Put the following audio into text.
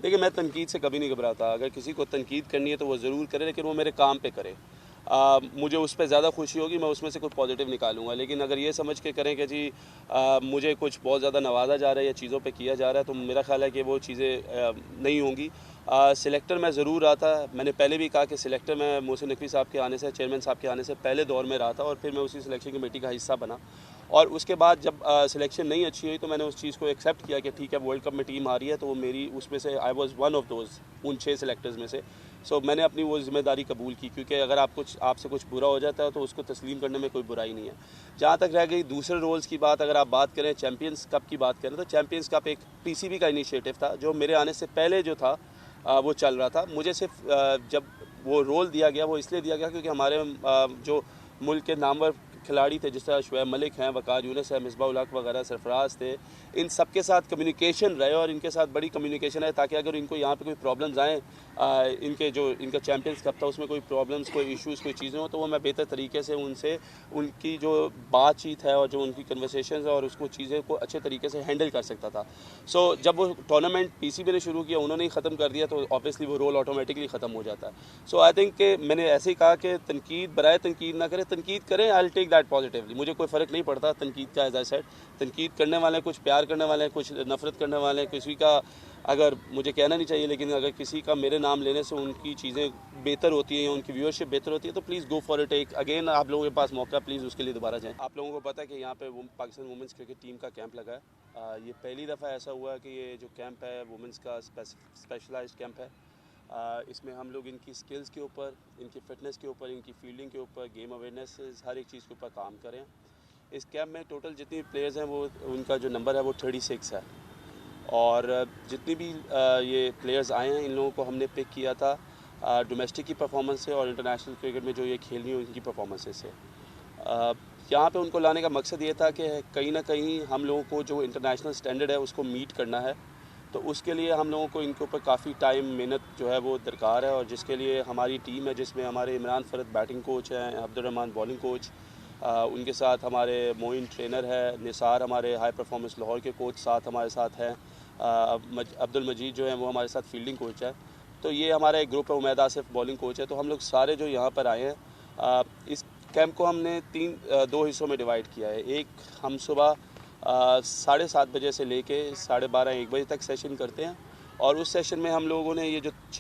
देखिए, मैं तनकीद से कभी नहीं घबराता। अगर किसी को तनकीद करनी है तो वो ज़रूर करे, लेकिन वो मेरे काम पे करे। मुझे उस पे ज़्यादा खुशी होगी, मैं उसमें से कुछ पॉजिटिव निकालूंगा। लेकिन अगर ये समझ के करें कि जी मुझे कुछ बहुत ज़्यादा नवाजा जा रहा है या चीज़ों पे किया जा रहा है, तो मेरा ख्याल है कि वो चीज़ें नहीं होंगी। सिलेक्टर मैं ज़रूर रहा था। मैंने पहले भी कहा कि सिलेक्टर मैं मोहसिन नकवी साहब के आने से, चेयरमैन साहब के आने से पहले दौर में रहा था, और फिर मैं उसी सिलेक्शन कमेटी का हिस्सा बना। और उसके बाद जब सिलेक्शन नहीं अच्छी हुई तो मैंने उस चीज़ को एक्सेप्ट किया कि ठीक है, वर्ल्ड कप में टीम आ रही है, तो वो मेरी उसमें से I was one of those, उन 6 सिलेक्टर्स में से। सो मैंने अपनी वो जिम्मेदारी कबूल की, क्योंकि अगर आपसे कुछ बुरा हो जाता है तो उसको तस्लीम करने में कोई बुराई नहीं है। जहाँ तक रह गई दूसरे रोल्स की बात, अगर आप बात करें चैम्पियंस कप की बात करें, तो चैम्पियंस कप एक पीसीबी का इनिशिएटिव था जो मेरे आने से पहले जो था वो चल रहा था। मुझे सिर्फ जब वो रोल दिया गया वो इसलिए दिया गया क्योंकि हमारे जो मुल्क के नामवर खिलाड़ी थे, जिस तरह शुएब मलिक हैं, वकार यूनुस है, मिसबाह उल हक वगैरह सरफराज थे, इन सब के साथ कम्युनिकेशन रहे और इनके साथ बड़ी कम्युनिकेशन है, ताकि अगर इनको यहाँ पे कोई प्रॉब्लम्स आएँ, इनका चैम्पियंस कप था उसमें कोई प्रॉब्लम्स, कोई इश्यूज़, कोई चीज़ें हो, तो वो मैं बेहतर तरीके से उनसे उनकी जो बातचीत है और जो उनकी कन्वर्सेशन है और उसको चीज़ें को अच्छे तरीके से हैंडल कर सकता था। सो जब वो टूर्नामेंट पीसीबी ने शुरू किया, उन्होंने ही ख़त्म कर दिया, तो ऑब्वियसली वो रोल ऑटोमेटिकली ख़त्म हो जाता है। सो आई थिंक कि मैंने ऐसे ही कहा कि तनकीद बराए तनकीद ना करें, तनकीद करें, I will take that positively. मुझे कोई फ़र्क नहीं पड़ता तनकीद का। एज आई सेड, तनकीद करने वाले कुछ प्यार करने वाले हैं, कुछ नफ़रत करने वाले हैं। किसी का, अगर मुझे कहना नहीं चाहिए, लेकिन अगर किसी का मेरे नाम लेने से उनकी चीज़ें बेहतर होती हैं या उनकी व्यूअरशिप बेहतर होती है, तो प्लीज़ गो फॉर इट। एक अगेन आप लोगों के पास मौका, प्लीज़ उसके लिए दोबारा जाएँ। आप लोगों को पता है कि यहाँ पे पाकिस्तान वुमेंस क्रिकेट टीम का कैंप लगा है। ये पहली दफ़ा ऐसा हुआ है कि ये जो कैंप है वुमेंस का स्पेशलाइज्ड कैंप है। इसमें हम लोग इनकी स्किल्स के ऊपर, इनकी फ़िटनेस के ऊपर, इनकी फील्डिंग के ऊपर, गेम अवेयरनेस, हर एक चीज़ के ऊपर काम करें। इस कैंप में टोटल जितनी प्लेयर्स हैं, वो उनका जो नंबर है वो 36 है। और जितनी भी ये प्लेयर्स आए हैं, इन लोगों को हमने पिक किया था डोमेस्टिक की परफॉर्मेंस से और इंटरनेशनल क्रिकेट में जो ये खेल रही हैं उनकी परफॉर्मेंस से। यहाँ पे उनको लाने का मकसद ये था कि कहीं ना कहीं हम लोगों को जो इंटरनेशनल स्टैंडर्ड है उसको मीट करना है। तो उसके लिए हम लोगों को इनके ऊपर काफ़ी टाइम, मेहनत जो है वो दरकार है, और जिसके लिए हमारी टीम है, जिसमें हमारे इमरान फ़रद बैटिंग कोच हैं, अब्दुर्रहमान बॉलिंग कोच, उनके साथ हमारे मोइन ट्रेनर है, निसार हमारे हाई परफॉर्मेंस लाहौर के कोच साथ हमारे साथ हैं, अब्दुल मजीद जो हैं वो हमारे साथ फील्डिंग कोच है। तो ये हमारा एक ग्रुप है, उमैद आसिफ बॉलिंग कोच है। तो हम लोग सारे जो यहाँ पर आए हैं, इस कैंप को हमने दो हिस्सों में डिवाइड किया है। एक, हम सुबह 7:30 बजे से लेके 12:30-1 बजे तक सेशन करते हैं, और उस सेशन में हम लोगों ने ये जो